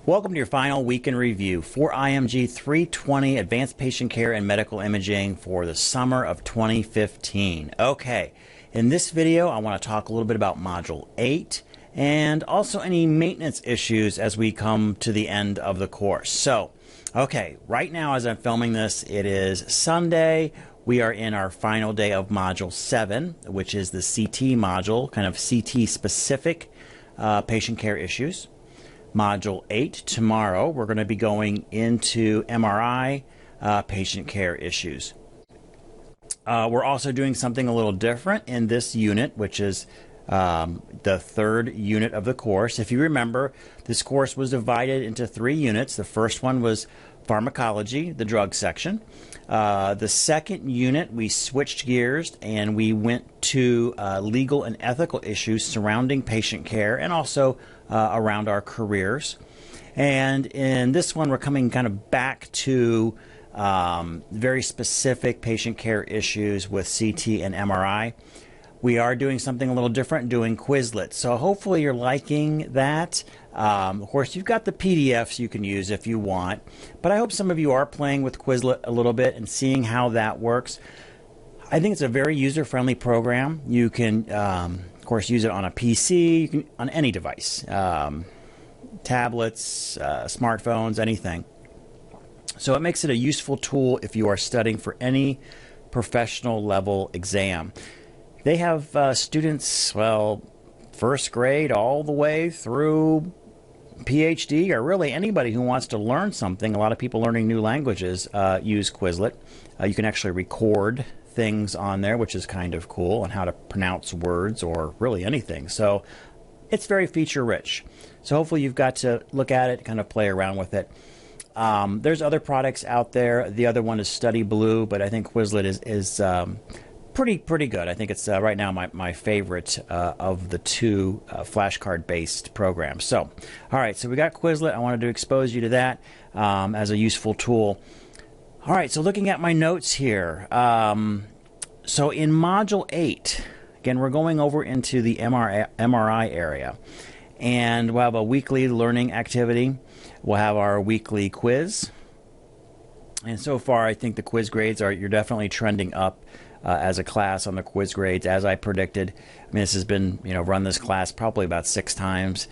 Welcome to your final week in review for IMG 320 Advanced Patient Care and Medical Imaging for the summer of 2015. Okay, in this video I want to talk a little bit about Module 8 and also any maintenance issues as we come to the end of the course. So, okay, right now as I'm filming this, it is Sunday. We are in our final day of Module 7, which is the CT module, kind of CT specific patient care issues. Module 8, tomorrow, we're going to be going into MRI patient care issues. We're also doing something a little different in this unit, which is the third unit of the course. If you remember, this course was divided into 3 units. The first one was pharmacology, the drug section. The second unit, we switched gears and we went to legal and ethical issues surrounding patient care and also around our careers. And in this one, we're coming kind of back to very specific patient care issues with CT and MRI. We are doing something a little different, doing Quizlet. So hopefully you're liking that. Of course, you've got the PDFs you can use if you want, but I hope some of you are playing with Quizlet a little bit and seeing how that works. I think it's a very user-friendly program. You can, of course, use it on a PC, you can, on any device, tablets, smartphones, anything. So it makes it a useful tool if you are studying for any professional level exam. They have students, well, first grade all the way through PhD, or really anybody who wants to learn something. A lot of people learning new languages use Quizlet. You can actually record things on there, which is kind of cool, on how to pronounce words or really anything. So it's very feature rich. So hopefully you've got to look at it, kind of play around with it. There's other products out there. The other one is Study Blue, but I think Quizlet is pretty good. I think it's right now my favorite of the 2 flashcard based programs. So, all right, so we got Quizlet. I wanted to expose you to that as a useful tool. All right, so looking at my notes here. So in Module 8, again, we're going over into the MRI area, and we'll have a weekly learning activity. We'll have our weekly quiz, and so far I think the quiz grades you're definitely trending up as a class on the quiz grades, as I predicted. I mean, this has been, run this class probably about 6 times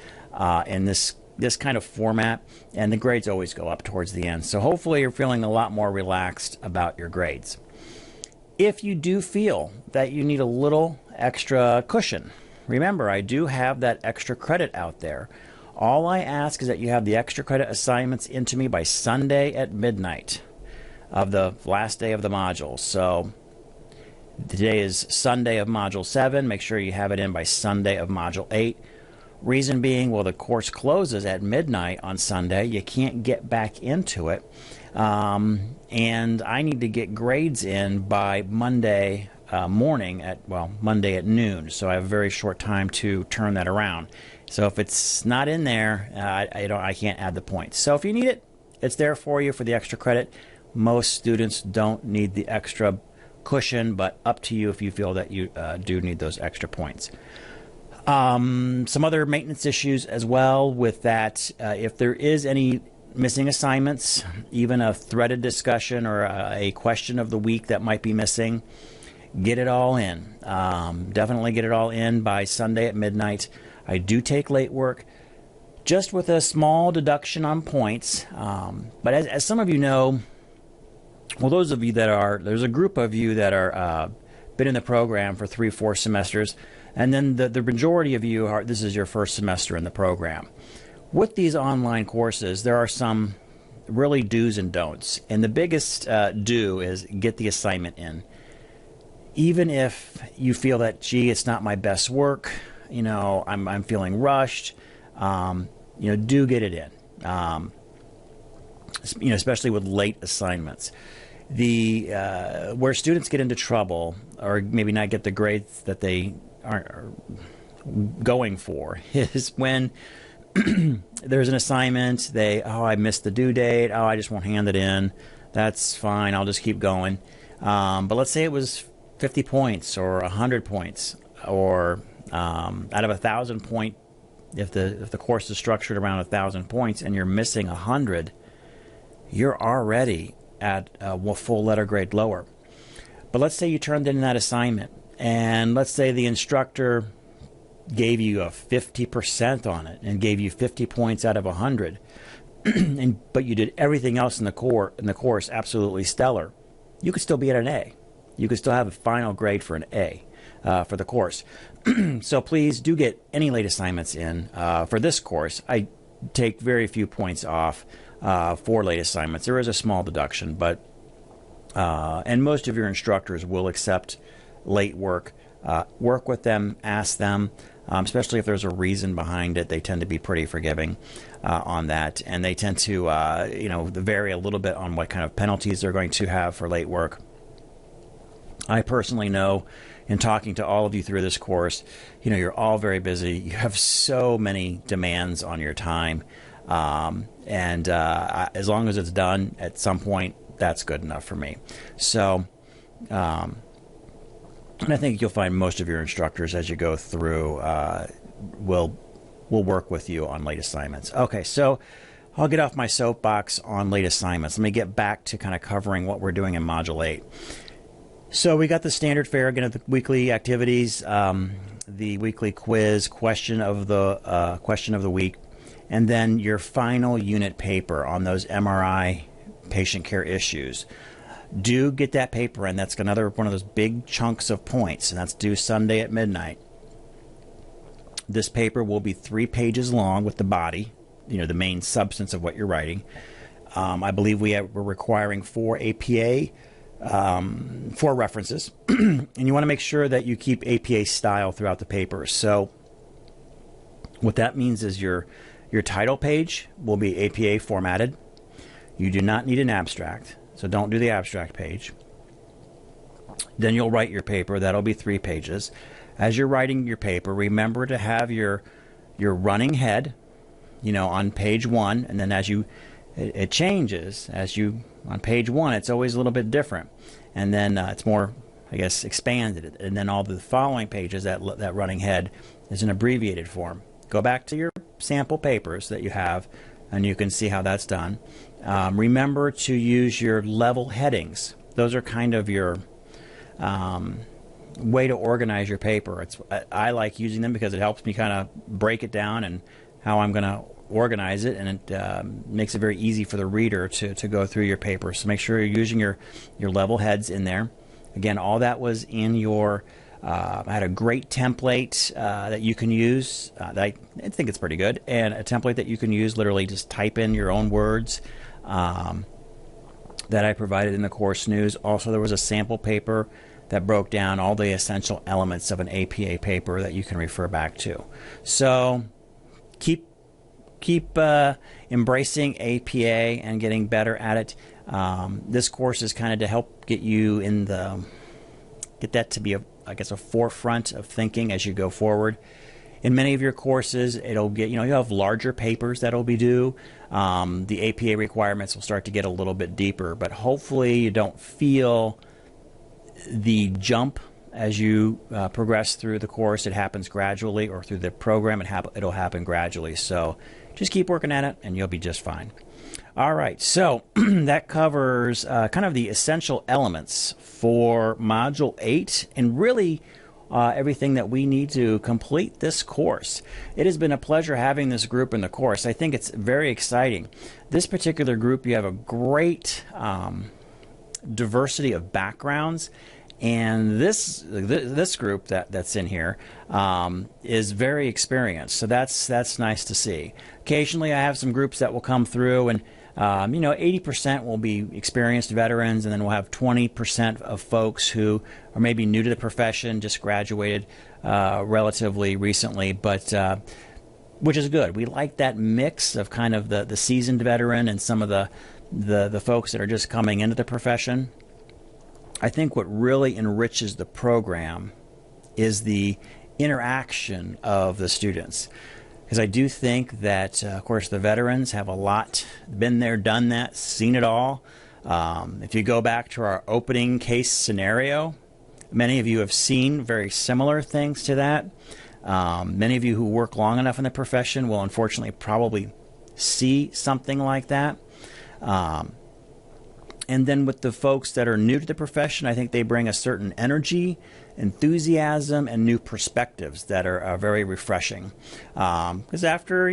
in this kind of format, and the grades always go up towards the end. So hopefully you're feeling a lot more relaxed about your grades. If you do feel that you need a little extra cushion, remember, I do have that extra credit out there. All I ask is that you have the extra credit assignments into me by Sunday at midnight of the last day of the module. So today is Sunday of Module 7. Make sure you have it in by Sunday of Module 8. Reason being, well, the course closes at midnight on Sunday. You can't get back into it. And I need to get grades in by Monday morning Monday at noon. So I have a very short time to turn that around. So if it's not in there, I can't add the points. So if you need it, it's there for you for the extra credit. Most students don't need the extra cushion, but up to you if you feel that you do need those extra points. Some other maintenance issues as well with that. If there is any missing assignments, even a threaded discussion or a question of the week that might be missing, get it all in. Definitely get it all in by Sunday at midnight. I do take late work, just with a small deduction on points. But as some of you know, well, those of you that there's a group of you that are been in the program for 3-4 semesters, and then the majority of you this is your first semester in the program. With these online courses, there are some really do's and don'ts, and the biggest do is get the assignment in. Even if you feel that, gee, it's not my best work, I'm feeling rushed, do get it in. Especially with late assignments. Where students get into trouble or maybe not get the grades that they are going for is when there's an assignment, I missed the due date, I just won't hand it in, that's fine, I'll just keep going. But let's say it was 50 points or 100 points, or out of a 1,000 point If the course is structured around 1,000 points and you're missing 100, you're already at a full letter grade lower. But let's say you turned in that assignment, and let's say the instructor gave you a 50% on it and gave you 50 points out of 100, but you did everything else in the course absolutely stellar. You could still be at an A. You could still have a final grade for an A for the course. So please do get any late assignments in. For this course, I take very few points off for late assignments. There is a small deduction, but and most of your instructors will accept late work. Work with them, ask them, especially if there's a reason behind it. They tend to be pretty forgiving on that, and they tend to vary a little bit on what kind of penalties they're going to have for late work. I personally know, in talking to all of you through this course, you're all very busy. You have so many demands on your time, and as long as it's done at some point, that's good enough for me. So, and I think you'll find most of your instructors as you go through will work with you on late assignments. Okay, so I'll get off my soapbox on late assignments. Let me get back to kind of covering what we're doing in Module 8. So we got the standard fare, again, of the weekly activities, the weekly quiz, question of the week, and then your final unit paper on those MRI patient care issues. Do get that paper in. That's another one of those big chunks of points, and that's due Sunday at midnight. This paper will be 3 pages long with the body, the main substance of what you're writing. I believe we're requiring 4 APA, 4 references, and you want to make sure that you keep APA style throughout the paper. So what that means is your title page will be APA formatted. You do not need an abstract, so don't do the abstract page. Then you'll write your paper. That'll be 3 pages. As you're writing your paper, remember to have your running head, on page 1, and then as it changes on page 1, it's always a little bit different, and then it's more, I guess, expanded, and then all the following pages, that running head is in abbreviated form. Go back to your sample papers that you have, and you can see how that's done. Remember to use your level headings. Those are kind of your way to organize your paper. I like using them because it helps me kind of break it down and how I'm going to organize it, and it makes it very easy for the reader to go through your paper. So make sure you're using your level heads in there. Again, all that was in your I had a great template that you can use. I think it's pretty good, and a template that you can use. Literally just type in your own words that I provided in the course news. Also, there was a sample paper that broke down all the essential elements of an APA paper that you can refer back to. So keep embracing APA and getting better at it. This course is kind of to help get you get that to be a forefront of thinking as you go forward. In many of your courses, you'll have larger papers that'll be due. The APA requirements will start to get a little bit deeper, but hopefully you don't feel the jump as you progress through the course. It happens gradually, or through the program, it'll happen gradually. So just keep working at it, and you'll be just fine. All right, so that covers kind of the essential elements for Module 8, and really everything that we need to complete this course. It has been a pleasure having this group in the course. I think it's very exciting. This particular group, you have a great diversity of backgrounds, and this group that's in here is very experienced. So that's nice to see. Occasionally, I have some groups that will come through, and 80% will be experienced veterans, and then we'll have 20% of folks who are maybe new to the profession, just graduated relatively recently, but which is good. We like that mix of kind of the seasoned veteran and some of the folks that are just coming into the profession. I think what really enriches the program is the interaction of the students. Because I do think that, of course, the veterans have a lot, been there, done that, seen it all. If you go back to our opening case scenario, many of you have seen very similar things to that. Many of you who work long enough in the profession will unfortunately probably see something like that. And then with the folks that are new to the profession, I think they bring a certain energy, enthusiasm, and new perspectives that are very refreshing. Because after,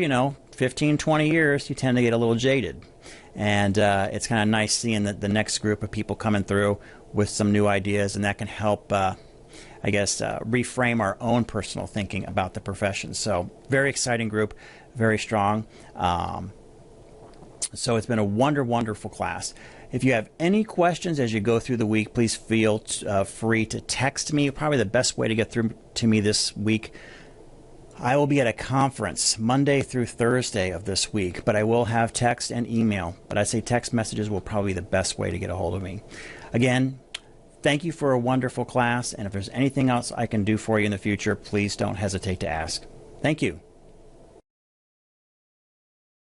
15, 20 years, you tend to get a little jaded. And it's kind of nice seeing the next group of people coming through with some new ideas, and that can help, reframe our own personal thinking about the profession. So very exciting group, very strong. So it's been a wonderful class. If you have any questions as you go through the week, please feel free to text me. Probably the best way to get through to me this week. I will be at a conference Monday through Thursday of this week, but I will have text and email. But I'd say text messages will probably be the best way to get a hold of me. Again, thank you for a wonderful class, and if there's anything else I can do for you in the future, please don't hesitate to ask. Thank you.